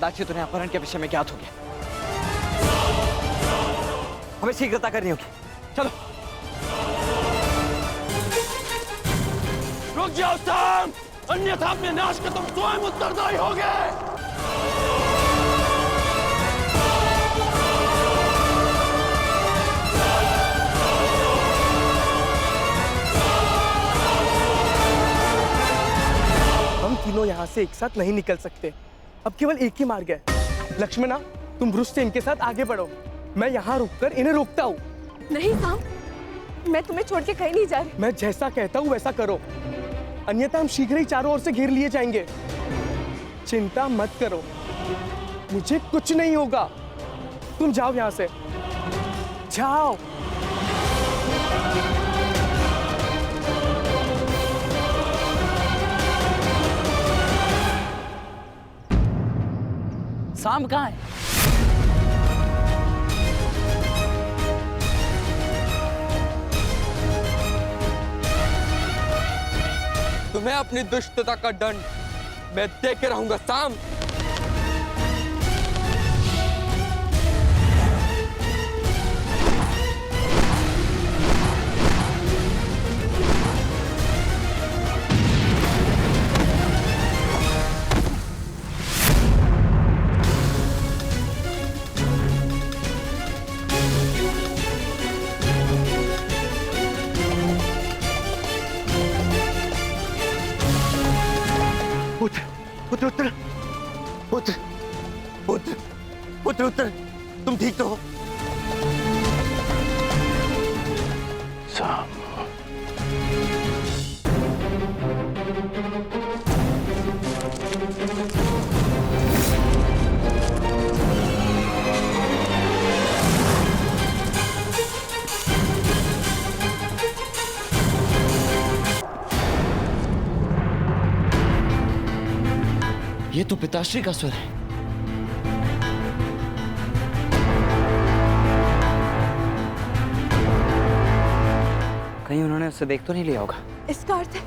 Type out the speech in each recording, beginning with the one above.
कदाचित उन्हें अपहरण के विषय में ज्ञात हो गया। हमें शीघ्रता करनी होगी। चलो। रुक जाओ साम, अन्यथा अपने नाश का तुम स्वयं उत्तरदायी होगे। हम तीनों यहाँ से एक साथ नहीं निकल सकते। अब केवल एक ही मार्ग है। लक्ष्मणा, तुम ब्रुश से इनके साथ आगे बढ़ो, मैं यहाँ रुककर इन्हें रोकता हूँ। नहीं साम, मैं तुम्हें छोड़ के कहीं नहीं जा रही। मैं जैसा कहता हूँ वैसा करो, अन्यथा हम शीघ्र ही चारों ओर से घेर लिए जाएंगे। चिंता मत करो, मुझे कुछ नहीं होगा। तुम जाओ यहाँ से, जाओ। साम कहाँ है? तुम्हें अपनी दुष्टता का दंड मैं दे के रहूंगा साम। पुत्र उत्तर, पुत्र पुत्र पुत्र उत्तर, तुम ठीक तो हो? साम, ये तो पिताश्री का स्वर है। कहीं उन्होंने उसे देख तो नहीं लिया होगा। इसका अर्थ है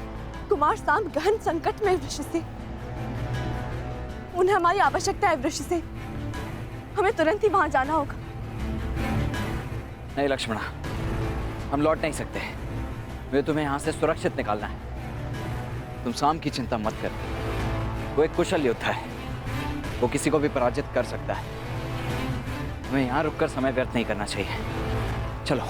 कुमार साम गहन संकट में वृक्ष से। उन्हें हमारी आवश्यकता है वृक्ष से। हमें तुरंत ही वहां जाना होगा। नहीं लक्ष्मणा, हम लौट नहीं सकते। वे तुम्हें यहाँ से सुरक्षित निकालना है। तुम साम की चिंता मत कर। वो एक कुशल योद्धा है, वो किसी को भी पराजित कर सकता है। हमें यहाँ रुककर समय व्यर्थ नहीं करना चाहिए। चलो।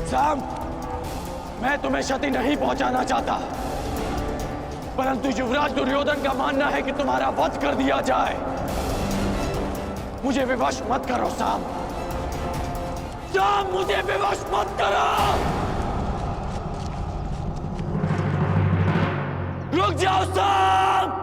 साम, मैं तुम्हें क्षति नहीं पहुंचाना चाहता, परंतु युवराज दुर्योधन का मानना है कि तुम्हारा वध कर दिया जाए। मुझे विवश मत करो साम। साम, मुझे विवश मत करो। रुक जाओ साम।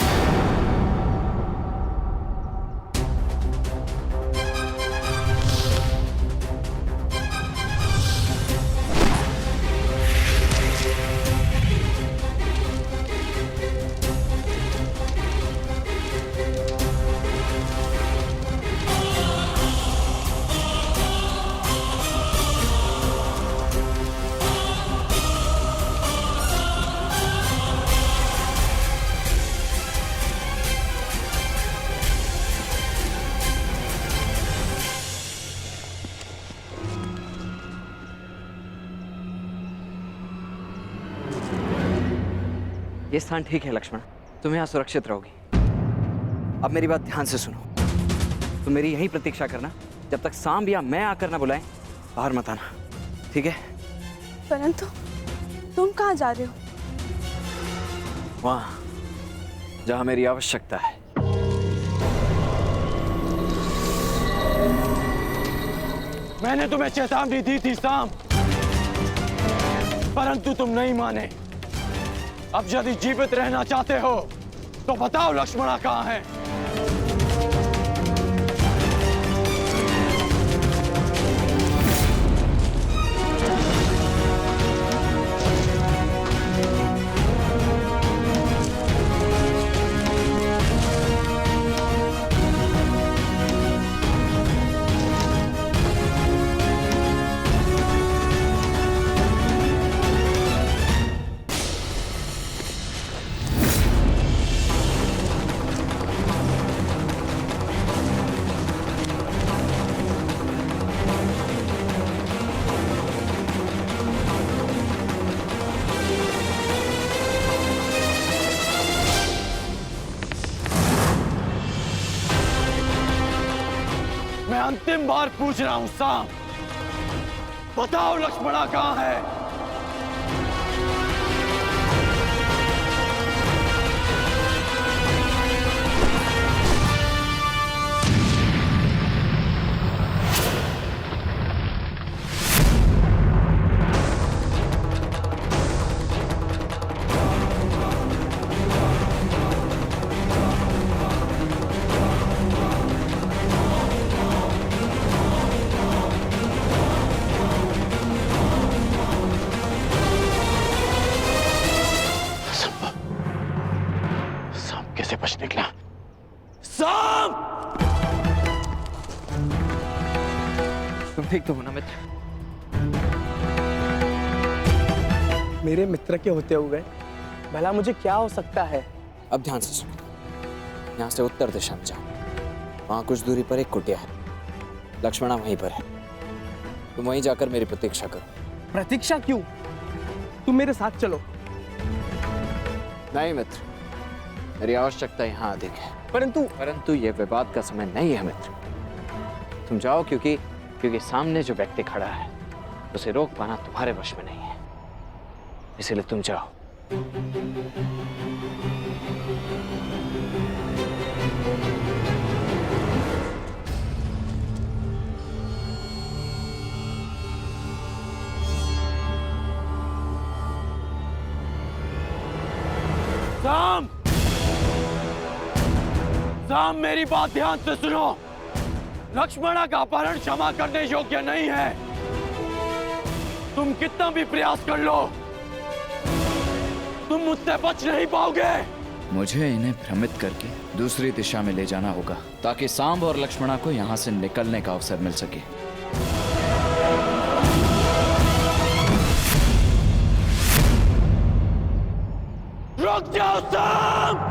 ये स्थान ठीक है लक्ष्मण, तुम यहाँ सुरक्षित रहोगी। अब मेरी बात ध्यान से सुनो। तुम मेरी यही प्रतीक्षा करना, जब तक साम या मैं आकर ना बुलाएं, बाहर मत आना, ठीक है? परंतु तुम कहाँ जा रहे हो? वहां जहां मेरी आवश्यकता है। मैंने तुम्हें चेतावनी दी थी साम, परंतु तुम नहीं माने। अब यदि जीवित रहना चाहते हो तो बताओ लक्ष्मणा कहाँ है? मैं अंतिम बार पूछ रहा हूं साम, बताओ लक्ष्मणा कहां है? कैसे बच निकला? साम! तुम ठीक तो हो ना मित्र? मेरे मित्र के होते हुए भला मुझे क्या हो सकता है? अब ध्यान से सुनो। यहाँ से उत्तर दिशा में जाओ, वहां कुछ दूरी पर एक कुटिया है, लक्ष्मणा वहीं पर है। तुम वहीं जाकर मेरी प्रतीक्षा करो। प्रतीक्षा क्यों? तुम मेरे साथ चलो। नहीं मित्र, मेरी आवश्यकता यहाँ अधिक है। परंतु ये विवाद का समय नहीं है मित्र। तुम जाओ, क्योंकि सामने जो व्यक्ति खड़ा है उसे रोक पाना तुम्हारे वश में नहीं है, इसलिए तुम जाओ। साम! साम, मेरी बात ध्यान से सुनो। लक्ष्मणा का अपहरण क्षमा करने योग्य नहीं है। तुम कितना भी प्रयास कर लो, तुम मुझसे बच नहीं पाओगे। मुझे इन्हें भ्रमित करके दूसरी दिशा में ले जाना होगा, ताकि सांब और लक्ष्मणा को यहाँ से निकलने का अवसर मिल सके। रुक जाओ साम!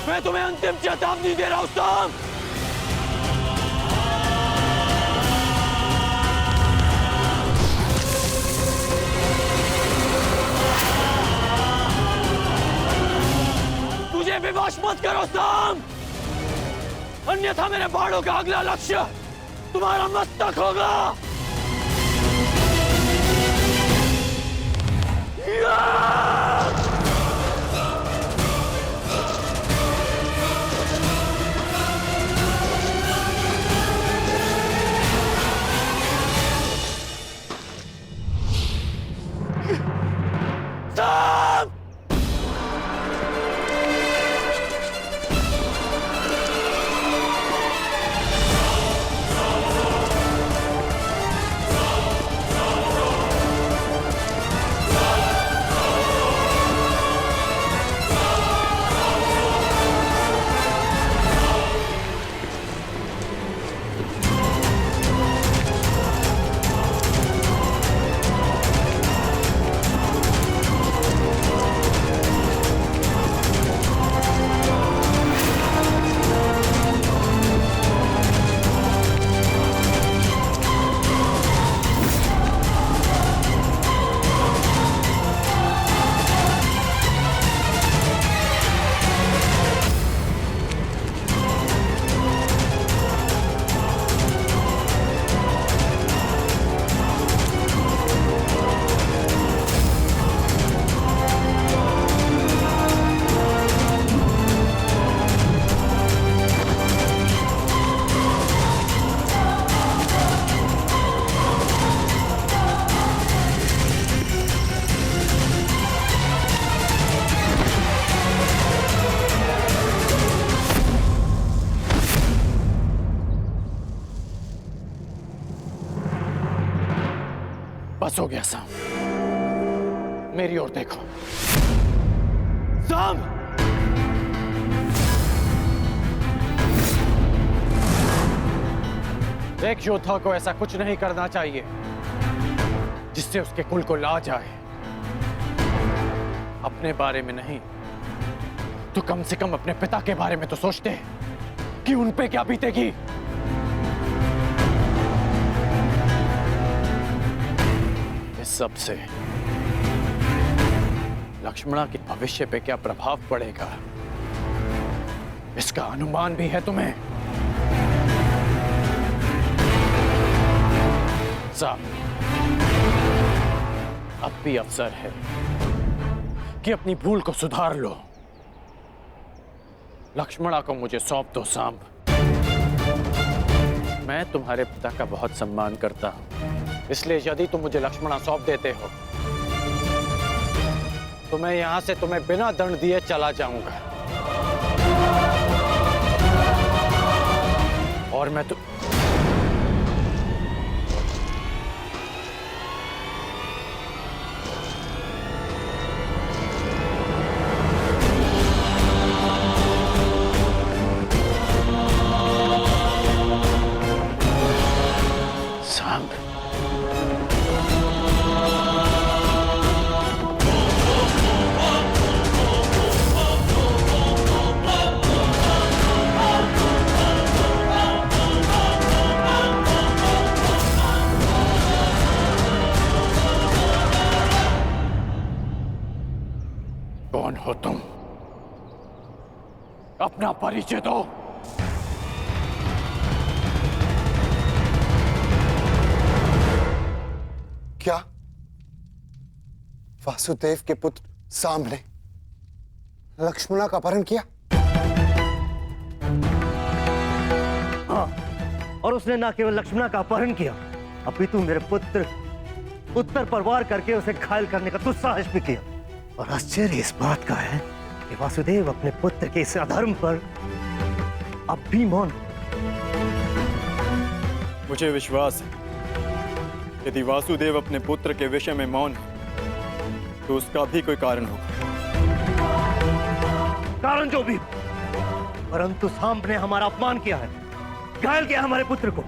मैं तुम्हें अंतिम चेतावनी दे रहा हूं साम! मुझे विवश मत करो साम, अन्यथा मेरे बाणों का अगला लक्ष्य तुम्हारा मस्तक होगा। साम! बस हो गया साम, मेरी ओर देखो। साम! एक योद्धा को ऐसा कुछ नहीं करना चाहिए जिससे उसके कुल को लाज आए। अपने बारे में नहीं तो कम से कम अपने पिता के बारे में तो सोचते कि उन पे क्या बीतेगी। इस सब से लक्ष्मणा के भविष्य पे क्या प्रभाव पड़ेगा, इसका अनुमान भी है तुम्हें? साहब, अब भी अवसर है कि अपनी भूल को सुधार लो। लक्ष्मणा को मुझे सौंप दो सांब। मैं तुम्हारे पिता का बहुत सम्मान करता हूं, इसलिए यदि तुम मुझे लक्ष्मणा सौंप देते हो तो मैं यहां से तुम्हें बिना दंड दिए चला जाऊंगा। और मैं तो सांब, कौन हो तुम? अपना परिचय दो। क्या वासुदेव के पुत्र सांब ने लक्ष्मणा का अपहरण किया? हाँ, और उसने ना केवल लक्ष्मणा का अपहरण किया, अपितु मेरे पुत्र उत्तर पर वार करके उसे घायल करने का दुस्साहस भी किया। और आश्चर्य इस बात का है कि वासुदेव अपने पुत्र के इस अधर्म पर अब भी मौन। मुझे विश्वास है यदि वासुदेव अपने पुत्र के विषय में मौन है तो उसका भी कोई कारण होगा। कारण जो भी, परंतु सांब ने हमारा अपमान किया है, घायल किया हमारे पुत्र को।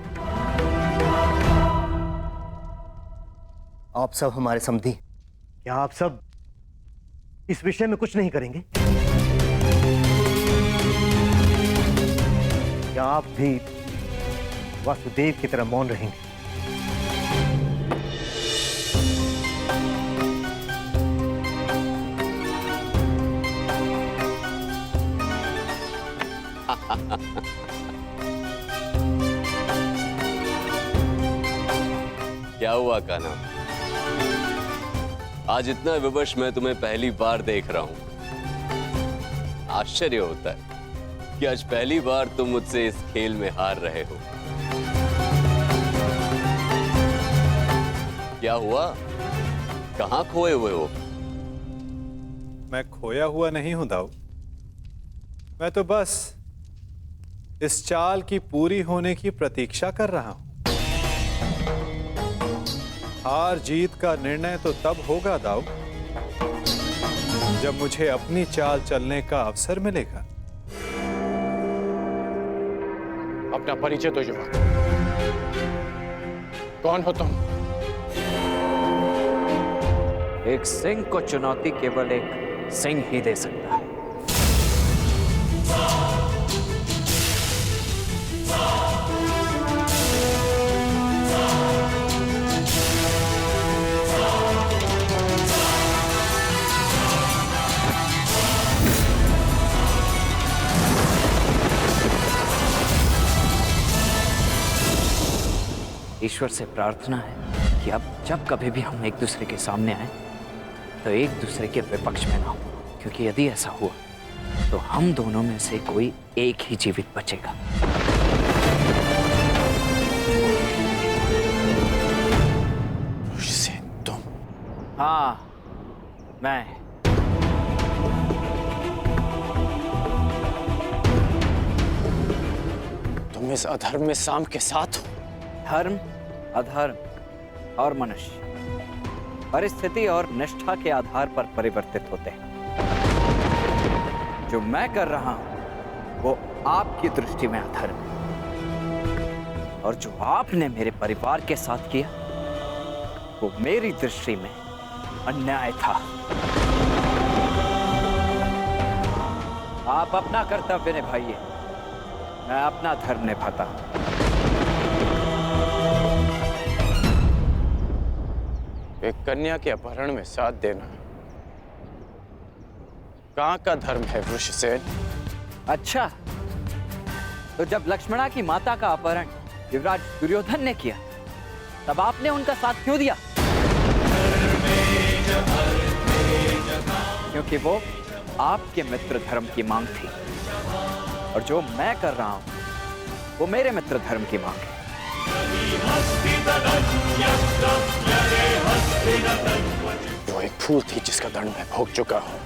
आप सब हमारे समधी, क्या आप सब इस विषय में कुछ नहीं करेंगे? क्या आप भी वासुदेव की तरह मौन रहेंगे? क्या हुआ कान्हा? आज इतना विवश मैं तुम्हें पहली बार देख रहा हूं। आश्चर्य होता है कि आज पहली बार तुम मुझसे इस खेल में हार रहे हो। क्या हुआ? कहां खोए हुए हो? मैं खोया हुआ नहीं हूं दाऊ, मैं तो बस इस चाल की पूरी होने की प्रतीक्षा कर रहा हूं। हार जीत का निर्णय तो तब होगा दाऊ जब मुझे अपनी चाल चलने का अवसर मिलेगा। अपना परिचय दो युवक। कौन हो तुम? एक सिंह को चुनौती केवल एक सिंह ही दे सकता है। ईश्वर से प्रार्थना है कि अब जब कभी भी हम एक दूसरे के सामने आए तो एक दूसरे के विपक्ष में ना हो, क्योंकि यदि ऐसा हुआ तो हम दोनों में से कोई एक ही जीवित बचेगा। तुम? हाँ, मैं। तुम इस अधर्म में सांब के साथ हो? धर्म, अधर्म और मनुष्य परिस्थिति और निष्ठा के आधार पर परिवर्तित होते हैं। जो मैं कर रहा हूं वो आपकी दृष्टि में अधर्म है, और जो आपने मेरे परिवार के साथ किया वो मेरी दृष्टि में अन्याय था। आप अपना कर्तव्य निभाइए, मैं अपना धर्म निभाता हूं। एक कन्या के अपहरण में साथ देना कहाँ का धर्म है वृषसेन? अच्छा, तो जब लक्ष्मणा की माता का अपहरण युवराज दुर्योधन ने किया, तब आपने उनका साथ क्यों दिया? क्योंकि वो आपके मित्र धर्म की मांग थी, और जो मैं कर रहा हूं वो मेरे मित्र धर्म की मांग है। जो एक फूल थी जिसका दंड मैं भोग चुका हूं,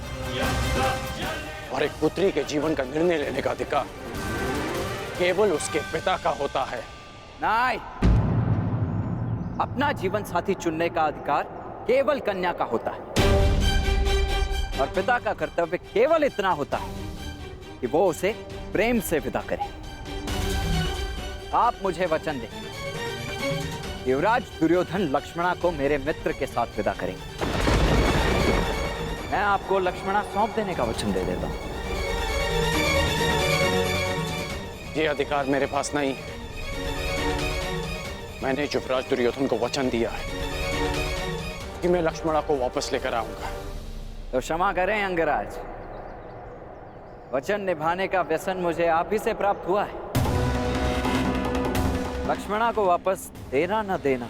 और एक पुत्री के जीवन का निर्णय लेने का अधिकार केवल उसके पिता का होता है। नहीं, अपना जीवन साथी चुनने का अधिकार केवल कन्या का होता है, और पिता का कर्तव्य केवल इतना होता है कि वो उसे प्रेम से विदा करे। आप मुझे वचन दें, युवराज दुर्योधन लक्ष्मणा को मेरे मित्र के साथ विदा करेंगे। मैं आपको लक्ष्मणा सौंप देने का वचन दे देता हूं। ये अधिकार मेरे पास नहीं है। मैंने युवराज दुर्योधन को वचन दिया है कि मैं लक्ष्मणा को वापस लेकर आऊंगा। तो क्षमा करें अंगराज, वचन निभाने का व्यसन मुझे आप ही से प्राप्त हुआ है। लक्ष्मणा को वापस देना न देना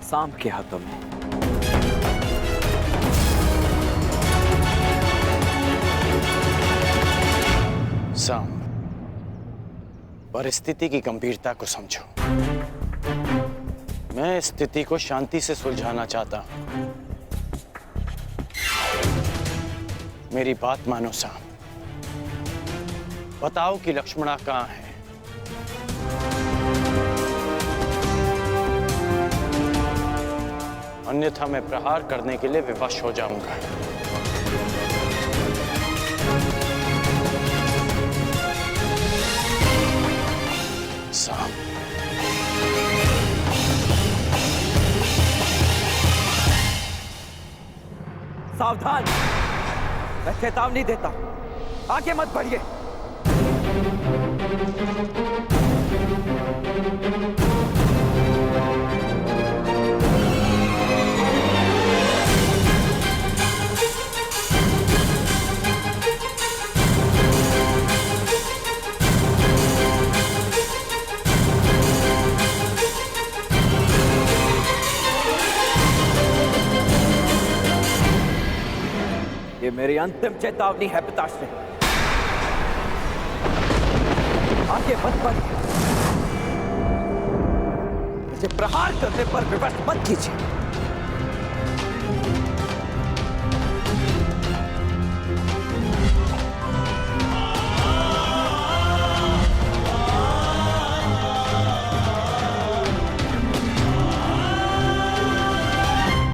सांब के हाथों में। सांब, परिस्थिति की गंभीरता को समझो। मैं स्थिति को शांति से सुलझाना चाहता हूं। मेरी बात मानो सांब, बताओ कि लक्ष्मणा कहां है? अन्यथा मैं प्रहार करने के लिए विवश हो जाऊंगा। सांब, सावधान, मैं चेतावनी देता हूं, आगे मत बढ़िए। ये मेरी अंतिम चेतावनी है पिताश्री, आगे मत बढ़िए। मुझे प्रहार करने पर विवश मत कीजिए।